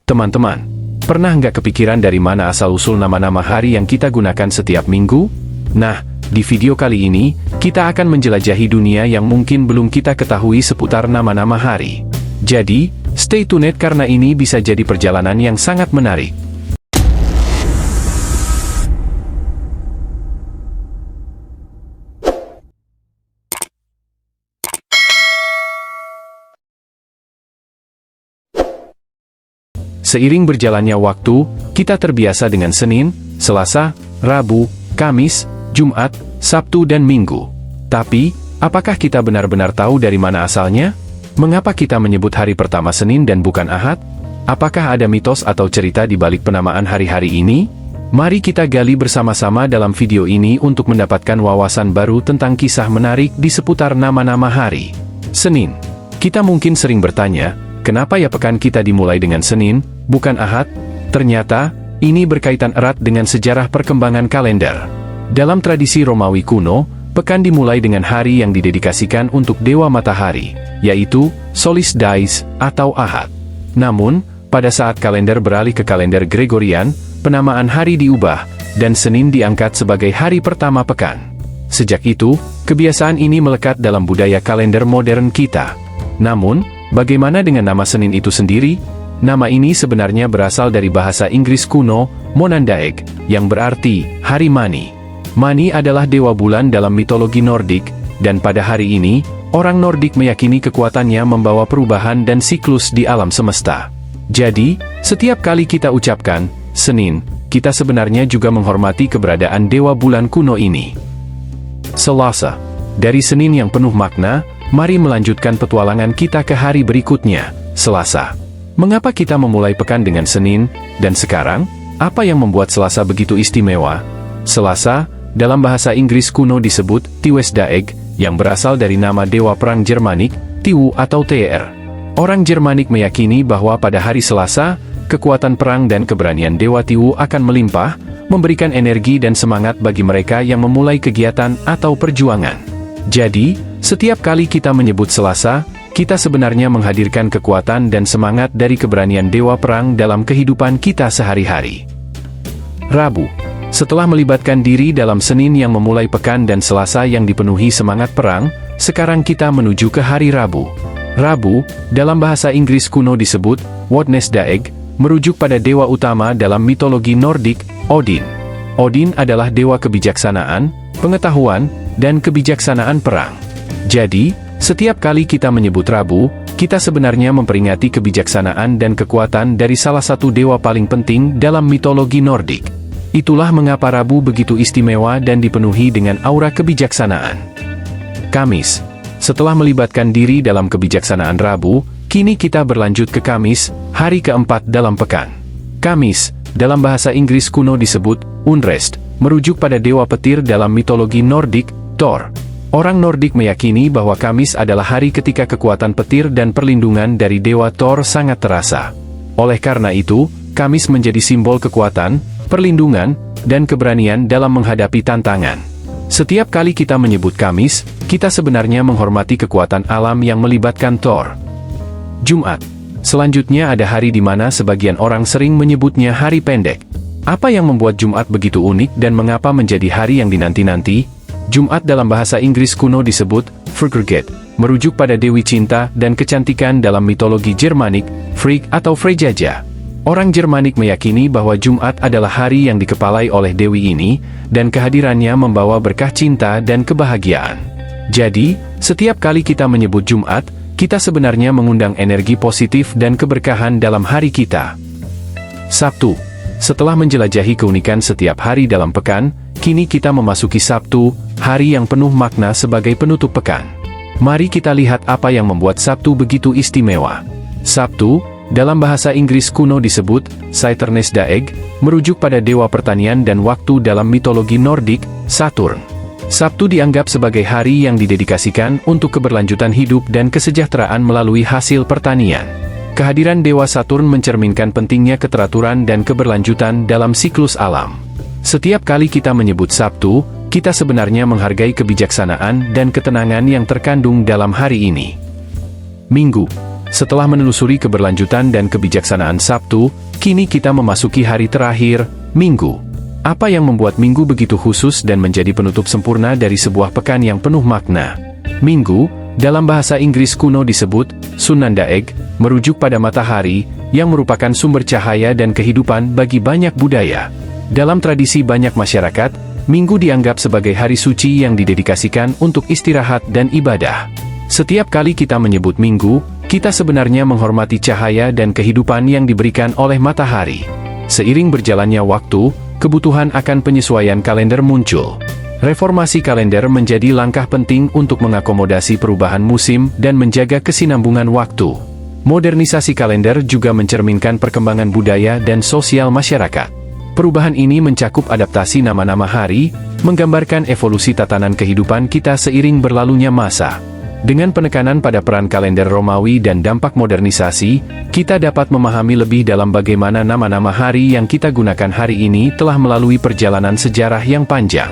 Teman-teman, pernah nggak kepikiran dari mana asal-usul nama-nama hari yang kita gunakan setiap minggu? Nah, di video kali ini, kita akan menjelajahi dunia yang mungkin belum kita ketahui seputar nama-nama hari. Jadi, stay tuned karena ini bisa jadi perjalanan yang sangat menarik. Seiring berjalannya waktu, kita terbiasa dengan Senin, Selasa, Rabu, Kamis, Jumat, Sabtu dan Minggu. Tapi, apakah kita benar-benar tahu dari mana asalnya? Mengapa kita menyebut hari pertama Senin dan bukan Ahad? Apakah ada mitos atau cerita di balik penamaan hari-hari ini? Mari kita gali bersama-sama dalam video ini untuk mendapatkan wawasan baru tentang kisah menarik di seputar nama-nama hari. Senin. Kita mungkin sering bertanya, kenapa ya pekan kita dimulai dengan Senin, bukan Ahad? Ternyata, ini berkaitan erat dengan sejarah perkembangan kalender. Dalam tradisi Romawi kuno, pekan dimulai dengan hari yang didedikasikan untuk dewa matahari, yaitu Solis Dies atau Ahad. Namun, pada saat kalender beralih ke kalender Gregorian, penamaan hari diubah, dan Senin diangkat sebagai hari pertama pekan. Sejak itu, kebiasaan ini melekat dalam budaya kalender modern kita. Namun, bagaimana dengan nama Senin itu sendiri? Nama ini sebenarnya berasal dari bahasa Inggris kuno, Monandaeg, yang berarti hari Mani. Mani adalah dewa bulan dalam mitologi Nordik, dan pada hari ini, orang Nordik meyakini kekuatannya membawa perubahan dan siklus di alam semesta. Jadi, setiap kali kita ucapkan Senin, kita sebenarnya juga menghormati keberadaan dewa bulan kuno ini. Selasa. Dari Senin yang penuh makna, mari melanjutkan petualangan kita ke hari berikutnya, Selasa. Mengapa kita memulai pekan dengan Senin, dan sekarang, apa yang membuat Selasa begitu istimewa? Selasa, dalam bahasa Inggris kuno disebut Tiwesdaeg, yang berasal dari nama dewa perang Jermanik, Tiwu atau Ter. Orang Jermanik meyakini bahwa pada hari Selasa, kekuatan perang dan keberanian dewa Tiwu akan melimpah, memberikan energi dan semangat bagi mereka yang memulai kegiatan atau perjuangan. Jadi, setiap kali kita menyebut Selasa, kita sebenarnya menghadirkan kekuatan dan semangat dari keberanian dewa perang dalam kehidupan kita sehari-hari. Rabu. Setelah melibatkan diri dalam Senin yang memulai pekan dan Selasa yang dipenuhi semangat perang, sekarang kita menuju ke hari Rabu. Rabu, dalam bahasa Inggris kuno disebut Wadnesdaeg, merujuk pada dewa utama dalam mitologi Nordik, Odin. Odin adalah dewa kebijaksanaan, pengetahuan, dan kebijaksanaan perang. Jadi, setiap kali kita menyebut Rabu, kita sebenarnya memperingati kebijaksanaan dan kekuatan dari salah satu dewa paling penting dalam mitologi Nordik. Itulah mengapa Rabu begitu istimewa dan dipenuhi dengan aura kebijaksanaan. Kamis. Setelah melibatkan diri dalam kebijaksanaan Rabu, kini kita berlanjut ke Kamis, hari keempat dalam pekan. Kamis, dalam bahasa Inggris kuno disebut Unrest, merujuk pada dewa petir dalam mitologi Nordik, Thor. Orang Nordik meyakini bahwa Kamis adalah hari ketika kekuatan petir dan perlindungan dari dewa Thor sangat terasa. Oleh karena itu, Kamis menjadi simbol kekuatan, perlindungan, dan keberanian dalam menghadapi tantangan. Setiap kali kita menyebut Kamis, kita sebenarnya menghormati kekuatan alam yang melibatkan Thor. Jumat. Selanjutnya ada hari di mana sebagian orang sering menyebutnya hari pendek. Apa yang membuat Jumat begitu unik dan mengapa menjadi hari yang dinanti-nanti? Jumat dalam bahasa Inggris kuno disebut Frigget, merujuk pada dewi cinta dan kecantikan dalam mitologi Jermanik, Frigg atau Freyjaja. Orang Jermanik meyakini bahwa Jumat adalah hari yang dikepalai oleh dewi ini, dan kehadirannya membawa berkah cinta dan kebahagiaan. Jadi, setiap kali kita menyebut Jumat, kita sebenarnya mengundang energi positif dan keberkahan dalam hari kita. Sabtu. Setelah menjelajahi keunikan setiap hari dalam pekan, kini kita memasuki Sabtu, hari yang penuh makna sebagai penutup pekan. Mari kita lihat apa yang membuat Sabtu begitu istimewa. Sabtu, dalam bahasa Inggris kuno disebut Saturnesdaeg, merujuk pada dewa pertanian dan waktu dalam mitologi Nordik, Saturn. Sabtu dianggap sebagai hari yang didedikasikan untuk keberlanjutan hidup dan kesejahteraan melalui hasil pertanian. Kehadiran dewa Saturn mencerminkan pentingnya keteraturan dan keberlanjutan dalam siklus alam. Setiap kali kita menyebut Sabtu, kita sebenarnya menghargai kebijaksanaan dan ketenangan yang terkandung dalam hari ini. Minggu. Setelah menelusuri keberlanjutan dan kebijaksanaan Sabtu, kini kita memasuki hari terakhir, Minggu. Apa yang membuat Minggu begitu khusus dan menjadi penutup sempurna dari sebuah pekan yang penuh makna? Minggu, dalam bahasa Inggris kuno disebut Sunnandaeg, merujuk pada matahari, yang merupakan sumber cahaya dan kehidupan bagi banyak budaya. Dalam tradisi banyak masyarakat, Minggu dianggap sebagai hari suci yang didedikasikan untuk istirahat dan ibadah. Setiap kali kita menyebut Minggu, kita sebenarnya menghormati cahaya dan kehidupan yang diberikan oleh matahari. Seiring berjalannya waktu, kebutuhan akan penyesuaian kalender muncul. Reformasi kalender menjadi langkah penting untuk mengakomodasi perubahan musim dan menjaga kesinambungan waktu. Modernisasi kalender juga mencerminkan perkembangan budaya dan sosial masyarakat. Perubahan ini mencakup adaptasi nama-nama hari, menggambarkan evolusi tatanan kehidupan kita seiring berlalunya masa. Dengan penekanan pada peran kalender Romawi dan dampak modernisasi, kita dapat memahami lebih dalam bagaimana nama-nama hari yang kita gunakan hari ini telah melalui perjalanan sejarah yang panjang.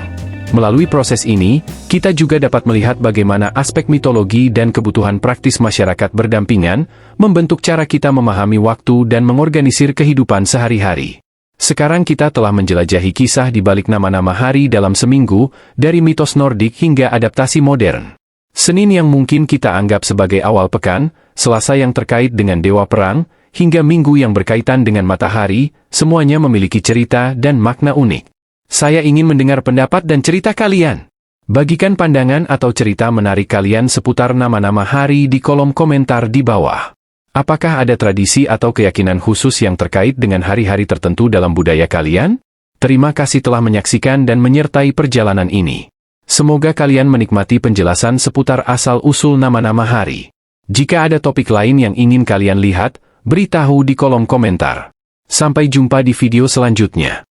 Melalui proses ini, kita juga dapat melihat bagaimana aspek mitologi dan kebutuhan praktis masyarakat berdampingan, membentuk cara kita memahami waktu dan mengorganisir kehidupan sehari-hari. Sekarang kita telah menjelajahi kisah di balik nama-nama hari dalam seminggu, dari mitos Nordik hingga adaptasi modern. Senin yang mungkin kita anggap sebagai awal pekan, Selasa yang terkait dengan dewa perang, hingga Minggu yang berkaitan dengan matahari, semuanya memiliki cerita dan makna unik. Saya ingin mendengar pendapat dan cerita kalian. Bagikan pandangan atau cerita menarik kalian seputar nama-nama hari di kolom komentar di bawah. Apakah ada tradisi atau keyakinan khusus yang terkait dengan hari-hari tertentu dalam budaya kalian? Terima kasih telah menyaksikan dan menyertai perjalanan ini. Semoga kalian menikmati penjelasan seputar asal-usul nama-nama hari. Jika ada topik lain yang ingin kalian lihat, beritahu di kolom komentar. Sampai jumpa di video selanjutnya.